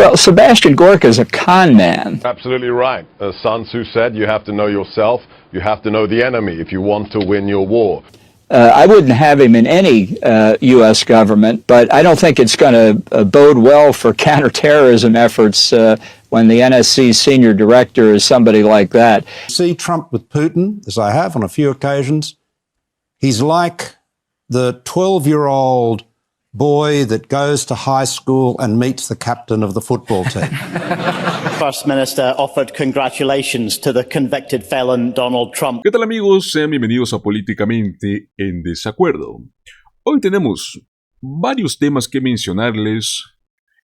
Well, Sebastian Gorka is a con man. Absolutely right. As Sun Tzu said, you have to know yourself, you have to know the enemy if you want to win your war. I wouldn't have him in any U.S. government, but I don't think it's going to bode well for counterterrorism efforts when the NSC senior director is somebody like that. See Trump with Putin, as I have on a few occasions, he's like the 12-year-old boy that goes to high school and meets the captain of the football team. First Minister offered congratulations to the convicted felon Donald Trump. ¿Qué tal, amigos? Sean bienvenidos a Políticamente en Desacuerdo. Hoy tenemos varios temas que mencionarles,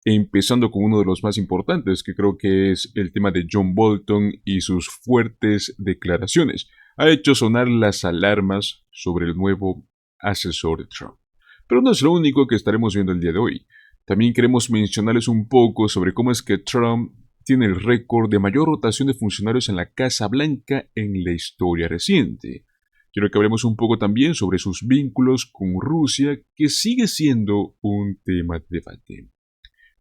empezando con uno de los más importantes, que creo que es el tema de John Bolton y sus fuertes declaraciones. Ha hecho sonar las alarmas sobre el nuevo asesor de Trump. Pero no es lo único que estaremos viendo el día de hoy. También queremos mencionarles un poco sobre cómo es que Trump tiene el récord de mayor rotación de funcionarios en la Casa Blanca en la historia reciente. Quiero que hablemos un poco también sobre sus vínculos con Rusia, que sigue siendo un tema de debate.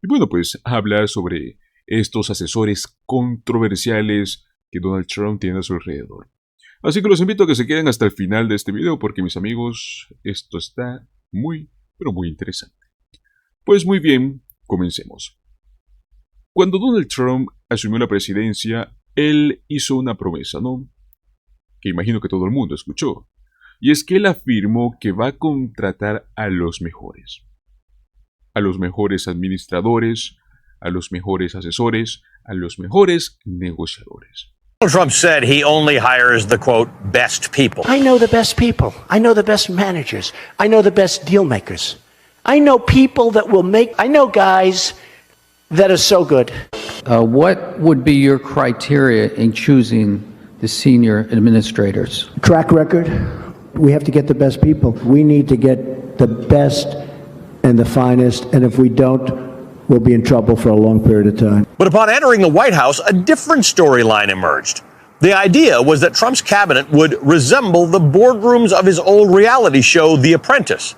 Y bueno, pues hablar sobre estos asesores controversiales que Donald Trump tiene a su alrededor. Así que los invito a que se queden hasta el final de este video porque, mis amigos, esto está muy, pero muy interesante. Pues muy bien, comencemos. Cuando Donald Trump asumió la presidencia, él hizo una promesa, ¿no? Que imagino que todo el mundo escuchó. Y es que él afirmó que va a contratar a los mejores. A los mejores administradores, a los mejores asesores, a los mejores negociadores. Donald Trump said he only hires the, quote, best people. I know the best people. I know the best managers. I know the best deal makers. I know people that will make, I know guys that are so good. What would be your criteria in choosing the senior administrators? Track record. We have to get the best people. We need to get the best and the finest, and if we don't, we'll be in trouble for a long period of time. But upon entering the White House, a different storyline emerged. The idea was that Trump's cabinet would resemble the boardrooms of his old reality show, The Apprentice.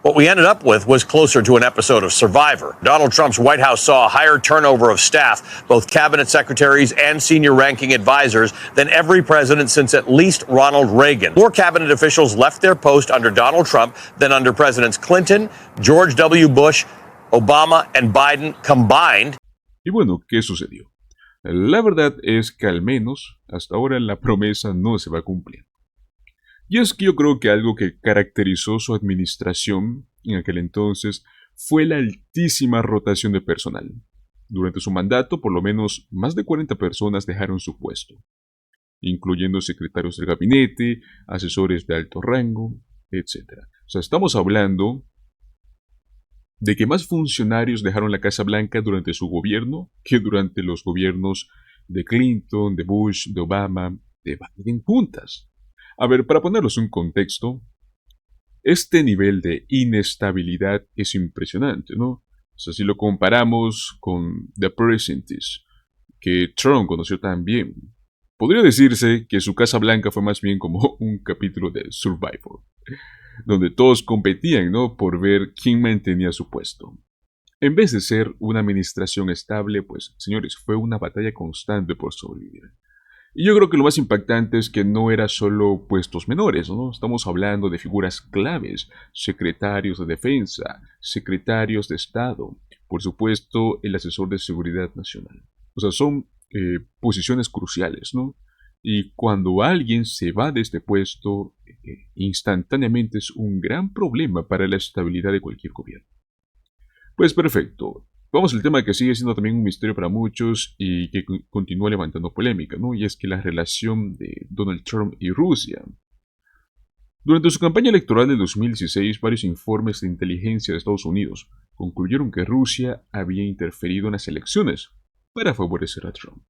What we ended up with was closer to an episode of Survivor. Donald Trump's White House saw a higher turnover of staff, both cabinet secretaries and senior ranking advisors, than every president since at least Ronald Reagan. More cabinet officials left their post under Donald Trump than under Presidents Clinton, George W. Bush, Obama and Biden combined. Y bueno, ¿qué sucedió? La verdad es que al menos hasta ahora la promesa no se va a cumplir. Y es que yo creo que algo que caracterizó su administración en aquel entonces fue la altísima rotación de personal. Durante su mandato, por lo menos más de 40 personas dejaron su puesto, incluyendo secretarios del gabinete, asesores de alto rango, etc. O sea, estamos hablando de que más funcionarios dejaron la Casa Blanca durante su gobierno que durante los gobiernos de Clinton, de Bush, de Obama, de Biden juntas. A ver, para ponerlos en contexto, este nivel de inestabilidad es impresionante, ¿no? O sea, si lo comparamos con The Apprentice, que Trump conoció tan bien, podría decirse que su Casa Blanca fue más bien como un capítulo de Survivor, donde todos competían, ¿no?, por ver quién mantenía su puesto. En vez de ser una administración estable, pues, señores, fue una batalla constante por sobrevivir. Y yo creo que lo más impactante es que no era solo puestos menores, ¿no? Estamos hablando de figuras claves, secretarios de defensa, secretarios de Estado, por supuesto, el asesor de seguridad nacional. O sea, son posiciones cruciales, ¿no? Y cuando alguien se va de este puesto, instantáneamente es un gran problema para la estabilidad de cualquier gobierno. Pues perfecto. Vamos al tema que sigue siendo también un misterio para muchos y que continúa levantando polémica, ¿no? Y es que la relación de Donald Trump y Rusia. Durante su campaña electoral de 2016, varios informes de inteligencia de Estados Unidos concluyeron que Rusia había interferido en las elecciones para favorecer a Trump.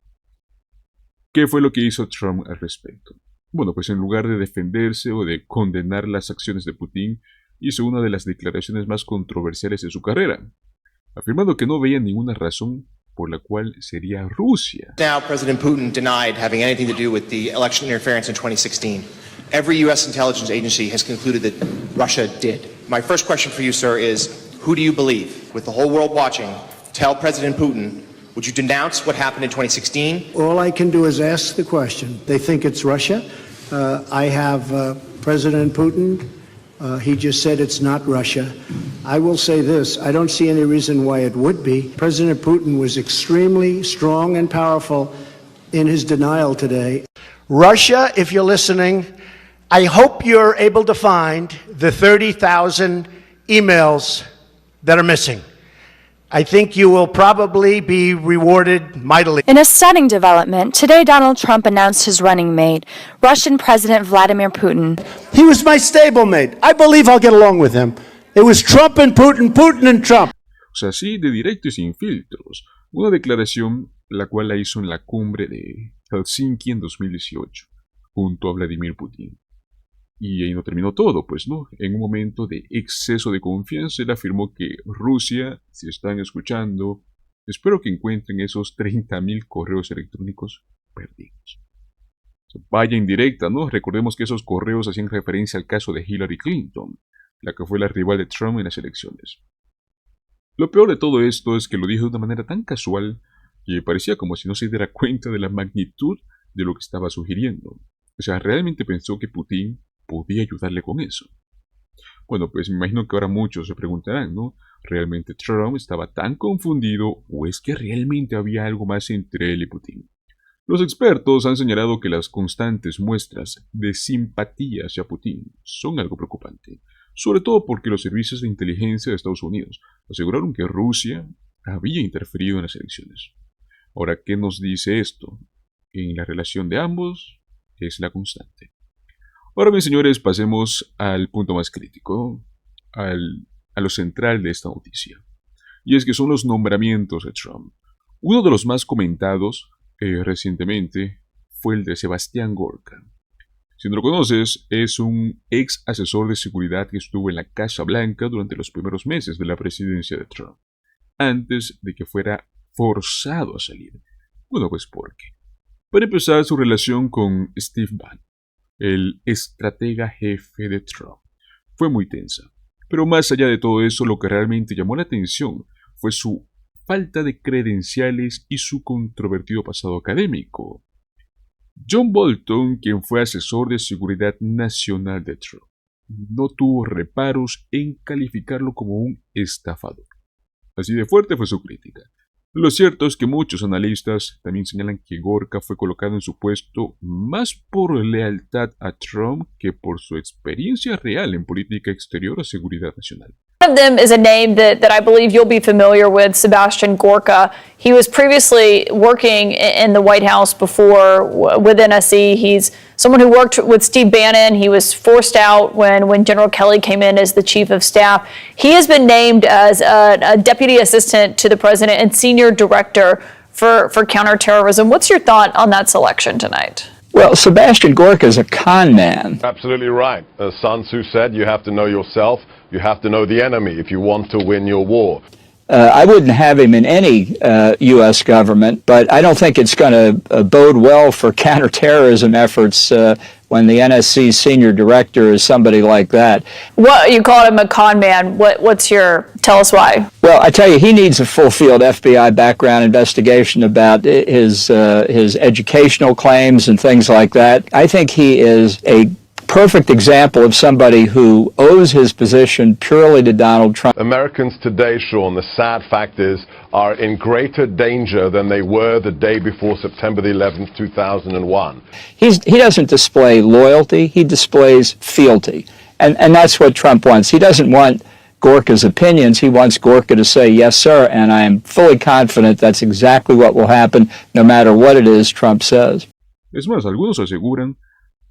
¿Qué fue lo que hizo Trump al respecto? Bueno, pues en lugar de defenderse o de condenar las acciones de Putin, hizo una de las declaraciones más controversiales de su carrera, afirmando que no veía ninguna razón por la cual sería Rusia. Now, President Putin denied having anything to do with the election interference in 2016. Every U.S. intelligence agency has concluded that Russia did. My first question for you, sir, is who do you believe, with the whole world watching, tell President Putin, would you denounce what happened in 2016? All I can do is ask the question. They think it's Russia. I have President Putin. He just said it's not Russia. I will say this. I don't see any reason why it would be. President Putin was extremely strong and powerful in his denial today. Russia, if you're listening, I hope you're able to find the 30,000 emails that are missing. I think you will probably be rewarded mightily. In a stunning development, today Donald Trump announced his running mate, Russian President Vladimir Putin. He was my stablemate. I believe I'll get along with him. It was Trump and Putin, Putin and Trump. O sea, así de directo y sin filtros. Una declaración la cual la hizo en la cumbre de Helsinki en 2018, junto a Vladimir Putin. Y ahí no terminó todo, pues no. En un momento de exceso de confianza, él afirmó que Rusia, si están escuchando, espero que encuentren esos 30.000 correos electrónicos perdidos. Vaya indirecta, ¿no? Recordemos que esos correos hacían referencia al caso de Hillary Clinton, la que fue la rival de Trump en las elecciones. Lo peor de todo esto es que lo dijo de una manera tan casual que parecía como si no se diera cuenta de la magnitud de lo que estaba sugiriendo. O sea, realmente pensó que Putin podía ayudarle con eso. Bueno, pues me imagino que ahora muchos se preguntarán, ¿no? ¿Realmente Trump estaba tan confundido o es que realmente había algo más entre él y Putin? Los expertos han señalado que las constantes muestras de simpatía hacia Putin son algo preocupante, sobre todo porque los servicios de inteligencia de Estados Unidos aseguraron que Rusia había interferido en las elecciones. Ahora, ¿qué nos dice esto? En la relación de ambos es la constante. Ahora bien, señores, pasemos al punto más crítico, a lo central de esta noticia. Y es que son los nombramientos de Trump. Uno de los más comentados recientemente fue el de Sebastián Gorka. Si no lo conoces, es un ex asesor de seguridad que estuvo en la Casa Blanca durante los primeros meses de la presidencia de Trump, antes de que fuera forzado a salir. Bueno, pues ¿por qué? Para empezar, su relación con Steve Bannon, el estratega jefe de Trump, fue muy tensa. Pero más allá de todo eso, lo que realmente llamó la atención fue su falta de credenciales y su controvertido pasado académico. John Bolton, quien fue asesor de seguridad nacional de Trump, no tuvo reparos en calificarlo como un estafador. Así de fuerte fue su crítica. Lo cierto es que muchos analistas también señalan que Gorka fue colocado en su puesto más por lealtad a Trump que por su experiencia real en política exterior o seguridad nacional. One of them is a name that I believe you'll be familiar with, Sebastian Gorka. He was previously working in the White House before with NSC. He's someone who worked with Steve Bannon. He was forced out when General Kelly came in as the chief of staff. He has been named as a deputy assistant to the president and senior director for counterterrorism. What's your thought on that selection tonight? Well, Sebastian Gorka is a con man. Absolutely right. As Sun Tzu said, you have to know yourself, you have to know the enemy if you want to win your war. I wouldn't have him in any U.S. government, but I don't think it's going to bode well for counterterrorism efforts when the NSC senior director is somebody like that. What you called him a con man. Tell us why. Well, I tell you, he needs a full-field FBI background investigation about his educational claims and things like that. I think he is a perfect example of somebody who owes his position purely to Donald Trump. Americans today, Sean, the sad fact is, are in greater danger than they were the day before September the 11th, 2001. He doesn't display loyalty, he displays fealty. And that's what Trump wants. He doesn't want Gorka's opinions, he wants Gorka to say, yes, sir, and I am fully confident that's exactly what will happen, no matter what it is Trump says. Es más, algunos aseguran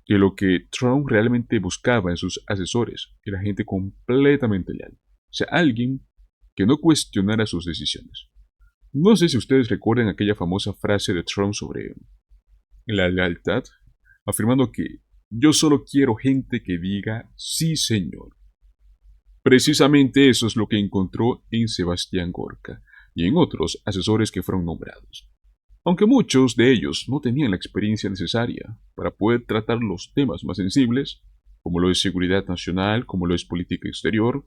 que lo que Trump realmente buscaba en sus asesores era gente completamente leal, o sea, alguien que no cuestionara sus decisiones. No sé si ustedes recuerdan aquella famosa frase de Trump sobre la lealtad, afirmando que yo solo quiero gente que diga sí, señor. Precisamente eso es lo que encontró en Sebastián Gorka y en otros asesores que fueron nombrados. Aunque muchos de ellos no tenían la experiencia necesaria para poder tratar los temas más sensibles, como lo es seguridad nacional, como lo es política exterior,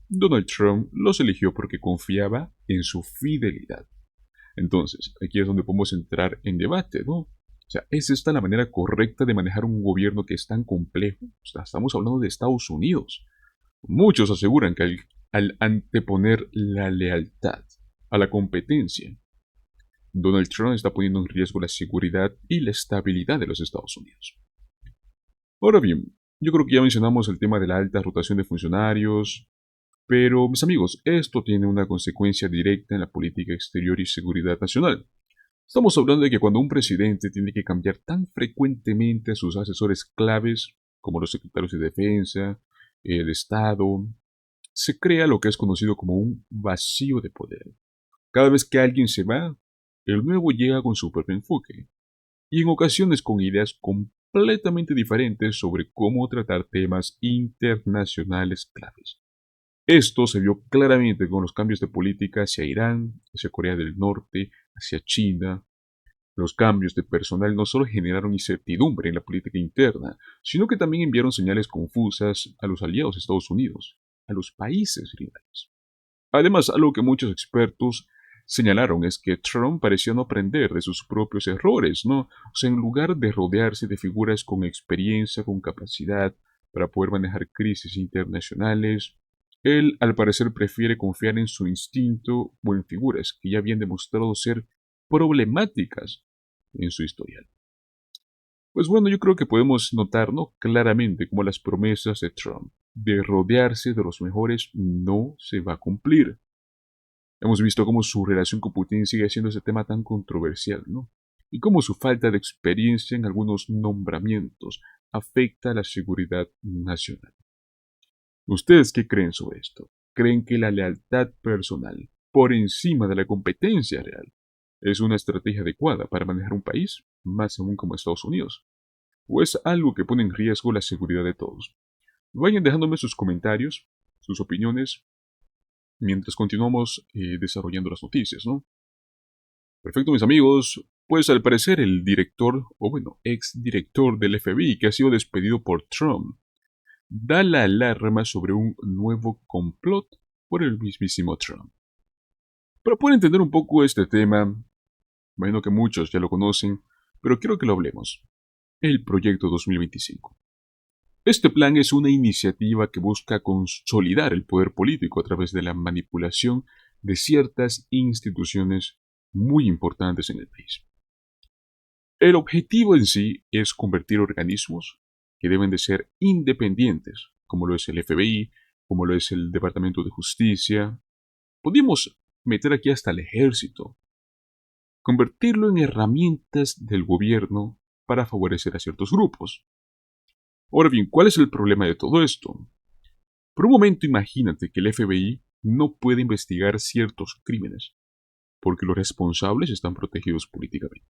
Donald Trump los eligió porque confiaba en su fidelidad. Entonces, aquí es donde podemos entrar en debate, ¿no? O sea, ¿es esta la manera correcta de manejar un gobierno que es tan complejo? O sea, estamos hablando de Estados Unidos. Muchos aseguran que al anteponer la lealtad a la competencia, Donald Trump está poniendo en riesgo la seguridad y la estabilidad de los Estados Unidos. Ahora bien, yo creo que ya mencionamos el tema de la alta rotación de funcionarios, pero mis amigos, esto tiene una consecuencia directa en la política exterior y seguridad nacional. Estamos hablando de que cuando un presidente tiene que cambiar tan frecuentemente a sus asesores claves, como los secretarios de defensa, de Estado, se crea lo que es conocido como un vacío de poder. Cada vez que alguien se va, el nuevo llega con su propio enfoque, y en ocasiones con ideas completamente diferentes sobre cómo tratar temas internacionales claves. Esto se vio claramente con los cambios de política hacia Irán, hacia Corea del Norte, hacia China. Los cambios de personal no solo generaron incertidumbre en la política interna, sino que también enviaron señales confusas a los aliados de Estados Unidos, a los países rivales. Además, algo que muchos expertos señalaron es que Trump parecía no aprender de sus propios errores, ¿no? O sea, en lugar de rodearse de figuras con experiencia, con capacidad para poder manejar crisis internacionales, él al parecer prefiere confiar en su instinto o en figuras que ya habían demostrado ser problemáticas en su historial. Pues bueno, yo creo que podemos notar, ¿no?, claramente cómo las promesas de Trump de rodearse de los mejores no se va a cumplir. Hemos visto cómo su relación con Putin sigue siendo ese tema tan controversial, ¿no? Y cómo su falta de experiencia en algunos nombramientos afecta a la seguridad nacional. ¿Ustedes qué creen sobre esto? ¿Creen que la lealtad personal, por encima de la competencia real, es una estrategia adecuada para manejar un país, más aún como Estados Unidos? ¿O es algo que pone en riesgo la seguridad de todos? Vayan dejándome sus comentarios, sus opiniones, mientras continuamos desarrollando las noticias, ¿no? Perfecto, mis amigos. Pues al parecer el director, o bueno, exdirector del FBI que ha sido despedido por Trump, da la alarma sobre un nuevo complot por el mismísimo Trump. Para poder entender un poco este tema, imagino que muchos ya lo conocen, pero quiero que lo hablemos. El Proyecto 2025. Este plan es una iniciativa que busca consolidar el poder político a través de la manipulación de ciertas instituciones muy importantes en el país. El objetivo en sí es convertir organismos que deben de ser independientes, como lo es el FBI, como lo es el Departamento de Justicia. Podríamos meter aquí hasta el ejército, convertirlo en herramientas del gobierno para favorecer a ciertos grupos. Ahora bien, ¿cuál es el problema de todo esto? Por un momento imagínate que el FBI no puede investigar ciertos crímenes, porque los responsables están protegidos políticamente.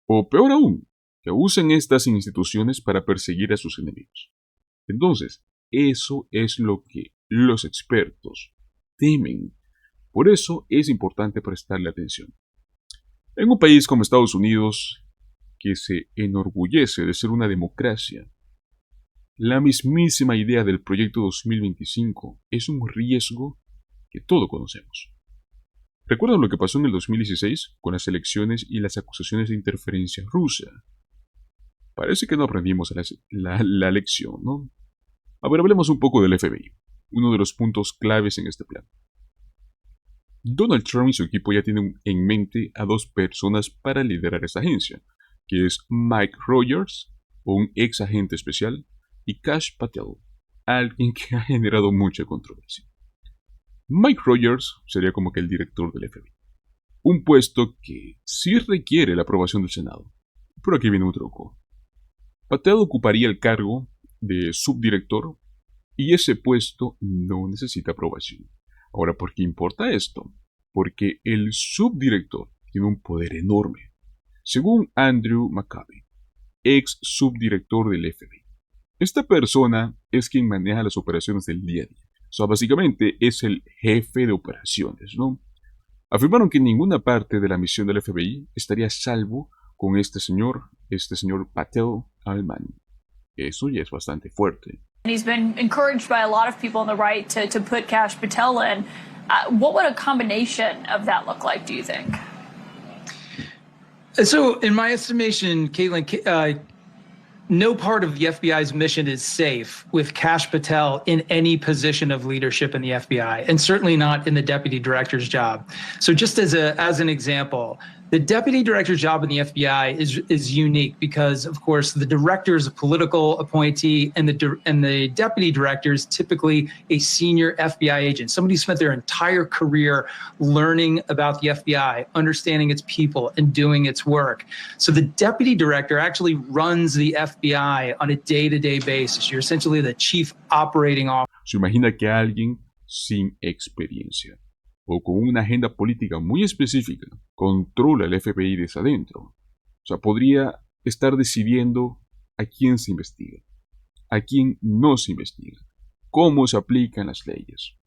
O peor aún, que usen estas instituciones para perseguir a sus enemigos. Entonces, eso es lo que los expertos temen. Por eso es importante prestarle atención. En un país como Estados Unidos, que se enorgullece de ser una democracia, la mismísima idea del Proyecto 2025 es un riesgo que todos conocemos. ¿Recuerdan lo que pasó en el 2016 con las elecciones y las acusaciones de interferencia rusa? Parece que no aprendimos la lección, ¿no? A ver, hablemos un poco del FBI, uno de los puntos claves en este plan. Donald Trump y su equipo ya tienen en mente a dos personas para liderar esta agencia, que es Mike Rogers, un ex agente especial, y Kash Patel, alguien que ha generado mucha controversia. Mike Rogers sería como que el director del FBI, un puesto que sí requiere la aprobación del Senado, pero aquí viene un truco. Patel ocuparía el cargo de subdirector y ese puesto no necesita aprobación. Ahora, ¿por qué importa esto? Porque el subdirector tiene un poder enorme. Según Andrew McCabe, ex subdirector del FBI, esta persona es quien maneja las operaciones del día a día. O sea, básicamente es el jefe de operaciones, ¿no? Afirmaron que ninguna parte de la misión del FBI estaría a salvo con este señor Patel al mando. Eso ya es bastante fuerte. He's been encouraged by a lot of people on the right to put Kash Patel in. What would a combination of that look like, do you think? So, in my estimation, Caitlin, no part of the FBI's mission is safe with Kash Patel in any position of leadership in the FBI, and certainly not in the deputy director's job. So just as an example, the deputy director's job in the FBI is unique because, of course, the director is a political appointee, and the deputy director is typically a senior FBI agent, somebody who spent their entire career learning about the FBI, understanding its people, and doing its work. So the deputy director actually runs the FBI on a day-to-day basis. You're essentially the chief operating officer. Se imagina que alguien sin experiencia o con una agenda política muy específica controla el FBI desde adentro. O sea, podría estar decidiendo a quién se investiga, a quién no se investiga, cómo se aplican las leyes.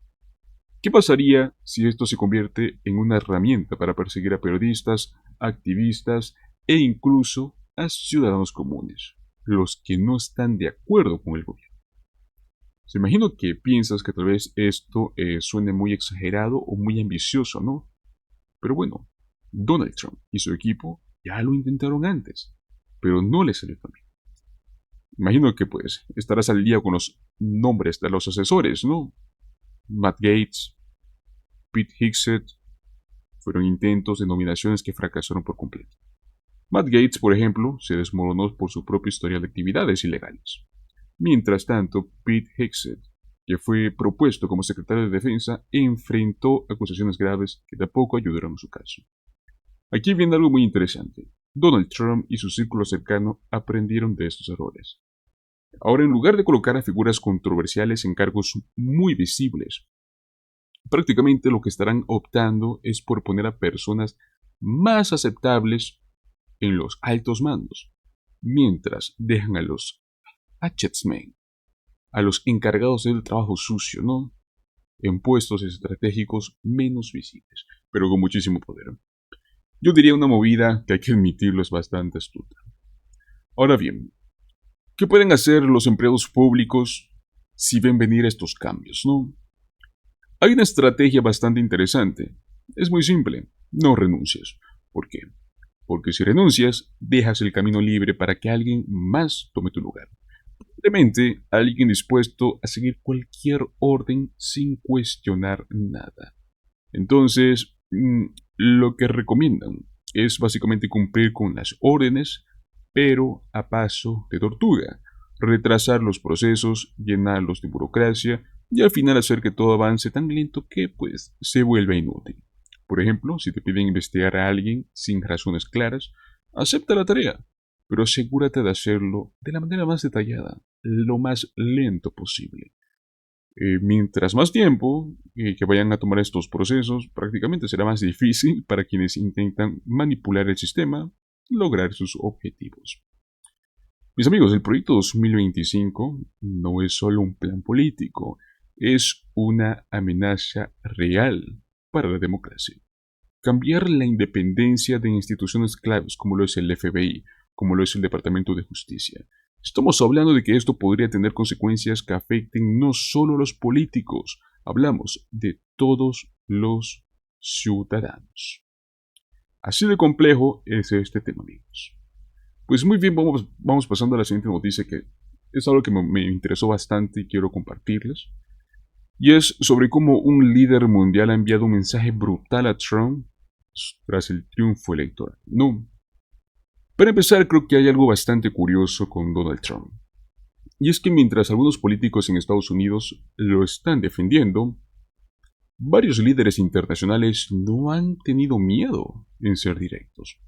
¿Qué pasaría si esto se convierte en una herramienta para perseguir a periodistas, activistas e incluso a ciudadanos comunes, los que no están de acuerdo con el gobierno? Se imagino que piensas que tal vez esto suene muy exagerado o muy ambicioso, ¿no? Pero bueno, Donald Trump y su equipo ya lo intentaron antes, pero no les salió tan bien. Imagino que pues estarás al día con los nombres de los asesores, ¿no? Matt Gaetz, Pete Hegseth, fueron intentos de nominaciones que fracasaron por completo. Matt Gaetz, por ejemplo, se desmoronó por su propio historial de actividades ilegales. Mientras tanto, Pete Hegseth, que fue propuesto como secretario de Defensa, enfrentó acusaciones graves que tampoco ayudaron a su caso. Aquí viene algo muy interesante. Donald Trump y su círculo cercano aprendieron de estos errores. Ahora, en lugar de colocar a figuras controversiales en cargos muy visibles, prácticamente lo que estarán optando es por poner a personas más aceptables en los altos mandos, mientras dejan a los hatchetsmen, a los encargados del trabajo sucio, ¿no? En puestos estratégicos menos visibles, pero con muchísimo poder. Yo diría una movida que hay que admitirlo es bastante astuta. Ahora bien, ¿qué pueden hacer los empleados públicos si ven venir estos cambios, no? Hay una estrategia bastante interesante. Es muy simple, no renuncies. ¿Por qué? Porque si renuncias, dejas el camino libre para que alguien más tome tu lugar. Probablemente alguien dispuesto a seguir cualquier orden sin cuestionar nada. Entonces, lo que recomiendan es básicamente cumplir con las órdenes, pero a paso de tortuga, retrasar los procesos, llenarlos de burocracia y al final hacer que todo avance tan lento que pues se vuelva inútil. Por ejemplo, si te piden investigar a alguien sin razones claras, acepta la tarea, pero asegúrate de hacerlo de la manera más detallada, lo más lento posible. Mientras más tiempo que vayan a tomar estos procesos, prácticamente será más difícil para quienes intentan manipular el sistema y lograr sus objetivos. Mis amigos, el proyecto 2025 no es solo un plan político, es una amenaza real para la democracia. Cambiar la independencia de instituciones claves como lo es el FBI, como lo es el Departamento de Justicia. Estamos hablando de que esto podría tener consecuencias que afecten no solo a los políticos, hablamos de todos los ciudadanos. Así de complejo es este tema, amigos. Pues muy bien, vamos pasando a la siguiente noticia que es algo que me interesó bastante y quiero compartirles. Y es sobre cómo un líder mundial ha enviado un mensaje brutal a Trump tras el triunfo electoral. No. Para empezar, creo que hay algo bastante curioso con Donald Trump. Y es que mientras algunos políticos en Estados Unidos lo están defendiendo, varios líderes internacionales no han tenido miedo en ser directos.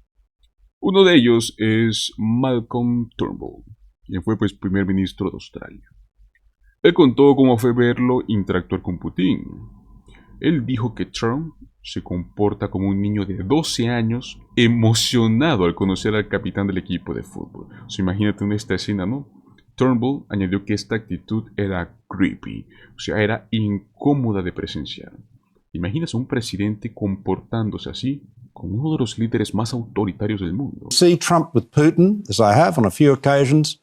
Uno de ellos es Malcolm Turnbull, quien fue primer ministro de Australia. Él contó cómo fue verlo interactuar con Putin. Él dijo que Trump se comporta como un niño de 12 años emocionado al conocer al capitán del equipo de fútbol. O sea, imagínate en esta escena, ¿no? Turnbull añadió que esta actitud era creepy, o sea, era incómoda de presenciar. ¿Imaginas a un presidente comportándose así con uno de los líderes más autoritarios del mundo? See Trump with Putin, as I have on a few occasions.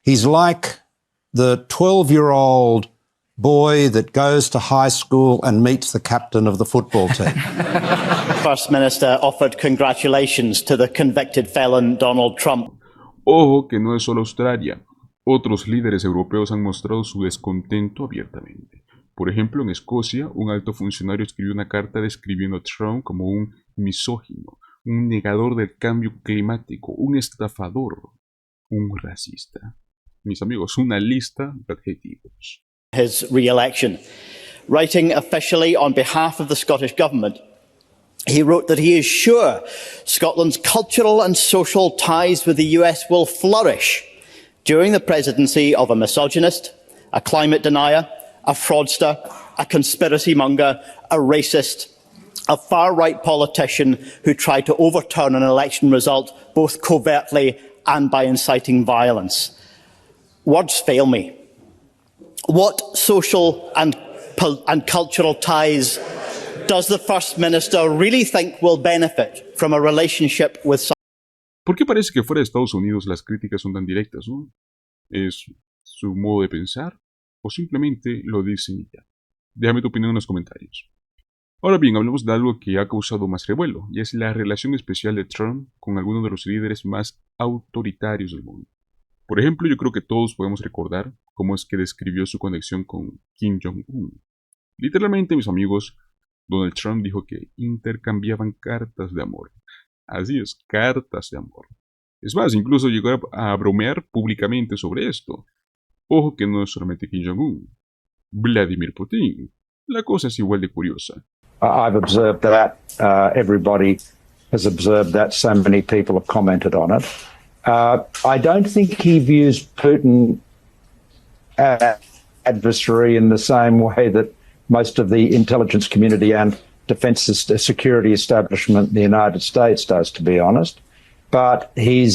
He's like the 12-year-old boy that goes to high school and meets the captain of the football team. First Minister offered congratulations to the convicted felon Donald Trump. Ojo que no es solo Australia. Otros líderes europeos han mostrado su descontento abiertamente. Por ejemplo, en Escocia, un alto funcionario escribió una carta describiendo a Trump como un misógino, un negador del cambio climático, un estafador, un racista. Mis amigos, una lista de adjetivos. His re-election. Writing officially on behalf of the Scottish Government, he wrote that he is sure Scotland's cultural and social ties with the US will flourish during the presidency of a misogynist, a climate denier, a fraudster, a conspiracy monger, a racist, a far-right politician who tried to overturn an election result both covertly and by inciting violence. Words fail me. What social and cultural ties does the First Minister really think will benefit from a relationship with some? ¿Por qué parece que fuera de Estados Unidos las críticas son tan directas, no? ¿Es su modo de pensar? ¿O simplemente lo dicen y ya? Déjame tu opinión en los comentarios. Ahora bien, hablemos de algo que ha causado más revuelo, y es la relación especial de Trump con algunos de los líderes más autoritarios del mundo. Por ejemplo, yo creo que todos podemos recordar cómo es que describió su conexión con Kim Jong-un. Literalmente, mis amigos, Donald Trump dijo que intercambiaban cartas de amor. Así es, cartas de amor. Es más, incluso llegó a bromear públicamente sobre esto. Ojo que no es solamente Kim Jong-un. Vladimir Putin. La cosa es igual de curiosa. I've observed that. Everybody has observed that. So many people have commented on it. I don't think he views Putin as adversary in the same way that most of the intelligence community and defense security establishment in the United States does, to be honest. But he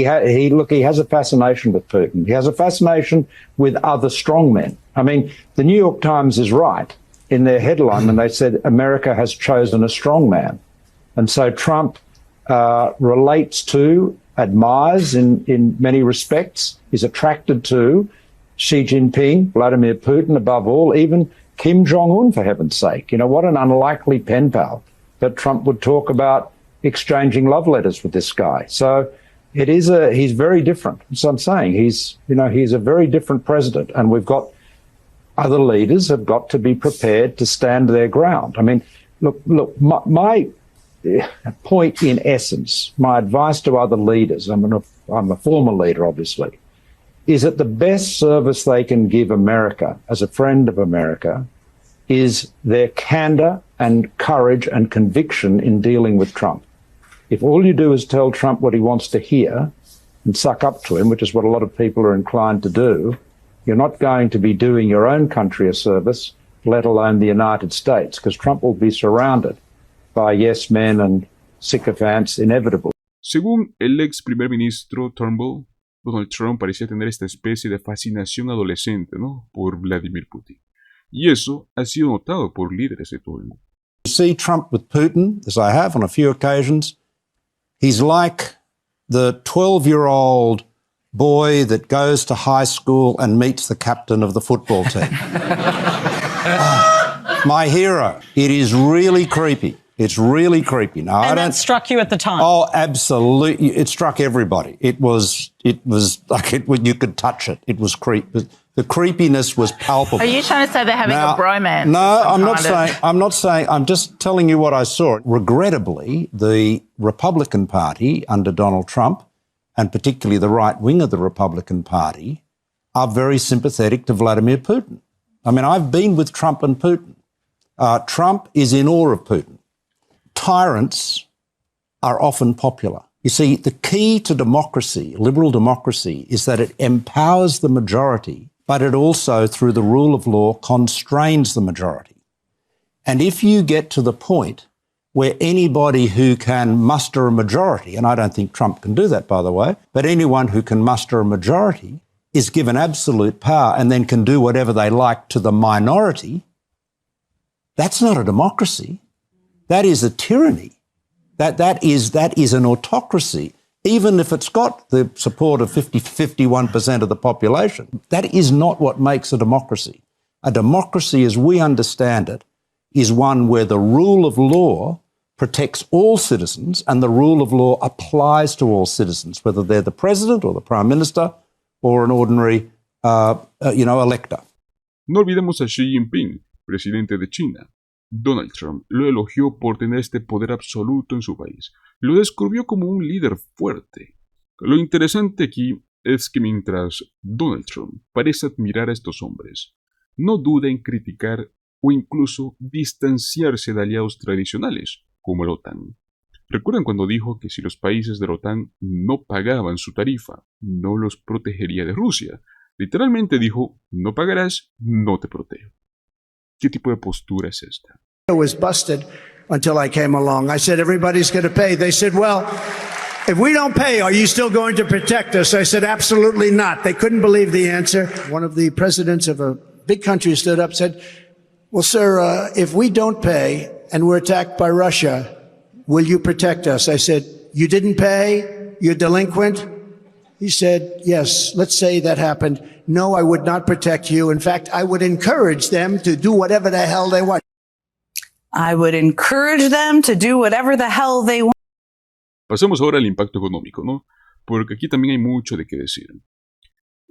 has a fascination with Putin. He has a fascination with other strongmen. I mean, the New York Times is right in their headline when they said America has chosen a strongman. And so Trump relates to, admires in many respects, is attracted to Xi Jinping, Vladimir Putin above all, even Kim Jong-un, for heaven's sake. You know, what an unlikely pen pal that Trump would talk about exchanging love letters with this guy. So he's very different. So I'm saying he's a very different president, and we've got other leaders have got to be prepared to stand their ground. I mean, look, my point in essence, my advice to other leaders, I'm a former leader, obviously, is that the best service they can give America as a friend of America is their candor and courage and conviction in dealing with Trump. If all you do is tell Trump what he wants to hear and suck up to him, which is what a lot of people are inclined to do, you're not going to be doing your own country a service, let alone the United States, because Trump will be surrounded by yes men and sycophants inevitable. Según el ex primer ministro Turnbull, Donald Trump parecía tener esta especie de fascinación adolescente, ¿no?, por Vladimir Putin. Y eso ha sido notado por líderes de todo el mundo. You see Trump with Putin, as I have on a few occasions, he's like the 12-year-old boy that goes to high school and meets the captain of the football team. My hero. It is really creepy. It's really creepy. Now, and that struck you at the time? Oh, absolutely. It struck everybody. It was like you could touch it. It was creepy. The creepiness was palpable. Are you trying to say they're having a bromance? No, I'm not saying. I'm just telling you what I saw. Regrettably, the Republican Party under Donald Trump, and particularly the right wing of the Republican Party, are very sympathetic to Vladimir Putin. I mean, I've been with Trump and Putin. Trump is in awe of Putin. Tyrants are often popular. You see, the key to democracy, liberal democracy, is that it empowers the majority, but it also, through the rule of law, constrains the majority. And if you get to the point where anybody who can muster a majority, and I don't think Trump can do that, by the way, but anyone who can muster a majority is given absolute power and then can do whatever they like to the minority, that's not a democracy. That is a tyranny. That is an autocracy. even if it's got the support of 51% of the population. That is not what makes a democracy. A democracy, as we understand it, is one where the rule of law protects all citizens and the rule of law applies to all citizens, whether they're the president or the prime minister or an ordinary, elector. No olvidemos a Xi Jinping, presidente de China. Donald Trump lo elogió por tener este poder absoluto en su país. Lo describió como un líder fuerte. Lo interesante aquí es que mientras Donald Trump parece admirar a estos hombres, no duda en criticar o incluso distanciarse de aliados tradicionales, como la OTAN. ¿Recuerdan cuando dijo que si los países de la OTAN no pagaban su tarifa, no los protegería de Rusia? Literalmente dijo, no pagarás, no te protejo. ¿Qué tipo de postura es esta? I was busted until I came along. I said, everybody's going to pay. They said, well, if we don't pay, are you still going to protect us? I said, absolutely not. They couldn't believe the answer. One of the presidents of a big country stood up and said, well, sir, if we don't pay and we're attacked by Russia, will you protect us? I said, you didn't pay? You're delinquent? He said, yes, let's say that happened. No, I would not protect you. In fact, I would encourage them to do whatever the hell they want. I would encourage them to do whatever the hell they want. Pasemos ahora al impacto económico, ¿no? Porque aquí también hay mucho de qué decir.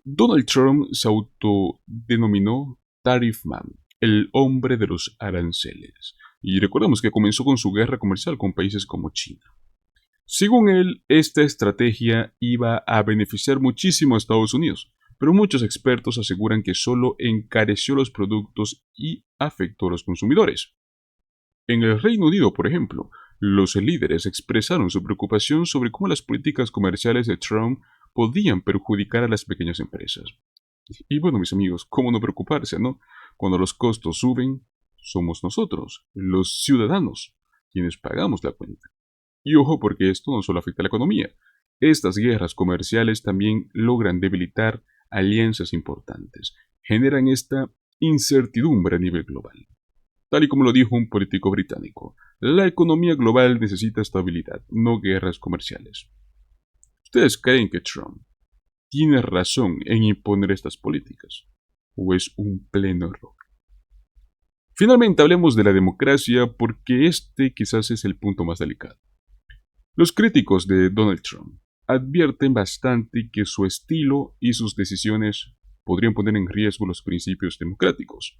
Donald Trump se autodenominó Tariff Man, el hombre de los aranceles. Y recordemos que comenzó con su guerra comercial con países como China. Según él, esta estrategia iba a beneficiar muchísimo a Estados Unidos, pero muchos expertos aseguran que solo encareció los productos y afectó a los consumidores. En el Reino Unido, por ejemplo, los líderes expresaron su preocupación sobre cómo las políticas comerciales de Trump podían perjudicar a las pequeñas empresas. Y bueno, mis amigos, ¿cómo no preocuparse, no? Cuando los costos suben, somos nosotros, los ciudadanos, quienes pagamos la cuenta. Y ojo, porque esto no solo afecta a la economía. Estas guerras comerciales también logran debilitar alianzas importantes, generan esta incertidumbre a nivel global. Tal y como lo dijo un político británico, la economía global necesita estabilidad, no guerras comerciales. ¿Ustedes creen que Trump tiene razón en imponer estas políticas? ¿O es un pleno error? Finalmente hablemos de la democracia porque este quizás es el punto más delicado. Los críticos de Donald Trump advierten bastante que su estilo y sus decisiones podrían poner en riesgo los principios democráticos.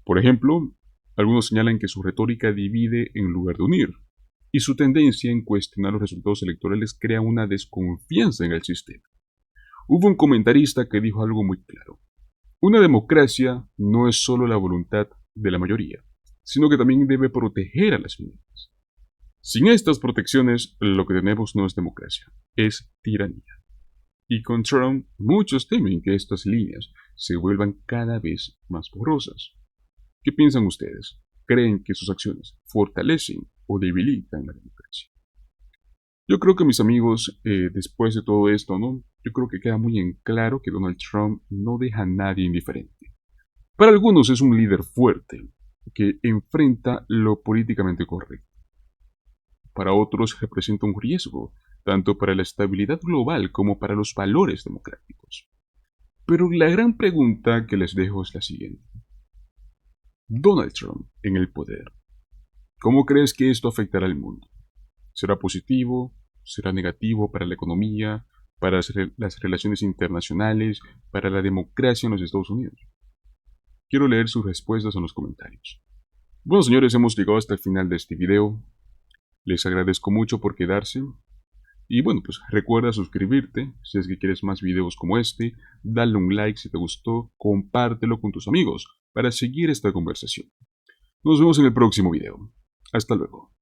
Por ejemplo, algunos señalan que su retórica divide en lugar de unir, y su tendencia en cuestionar los resultados electorales crea una desconfianza en el sistema. Hubo un comentarista que dijo algo muy claro. Una democracia no es solo la voluntad de la mayoría, sino que también debe proteger a las minorías. Sin estas protecciones, lo que tenemos no es democracia, es tiranía. Y con Trump, muchos temen que estas líneas se vuelvan cada vez más borrosas. ¿Qué piensan ustedes? ¿Creen que sus acciones fortalecen o debilitan la democracia? Yo creo que, mis amigos, después de todo esto, ¿no? Yo creo que queda muy en claro que Donald Trump no deja a nadie indiferente. Para algunos es un líder fuerte, que enfrenta lo políticamente correcto. Para otros representa un riesgo, tanto para la estabilidad global como para los valores democráticos. Pero la gran pregunta que les dejo es la siguiente. Donald Trump en el poder. ¿Cómo crees que esto afectará al mundo? ¿Será positivo? ¿Será negativo para la economía, para las relaciones internacionales, para la democracia en los Estados Unidos? Quiero leer sus respuestas en los comentarios. Bueno, señores, hemos llegado hasta el final de este video. Les agradezco mucho por quedarse. Y bueno, pues recuerda suscribirte si es que quieres más videos como este. Dale un like si te gustó. Compártelo con tus amigos para seguir esta conversación. Nos vemos en el próximo video. Hasta luego.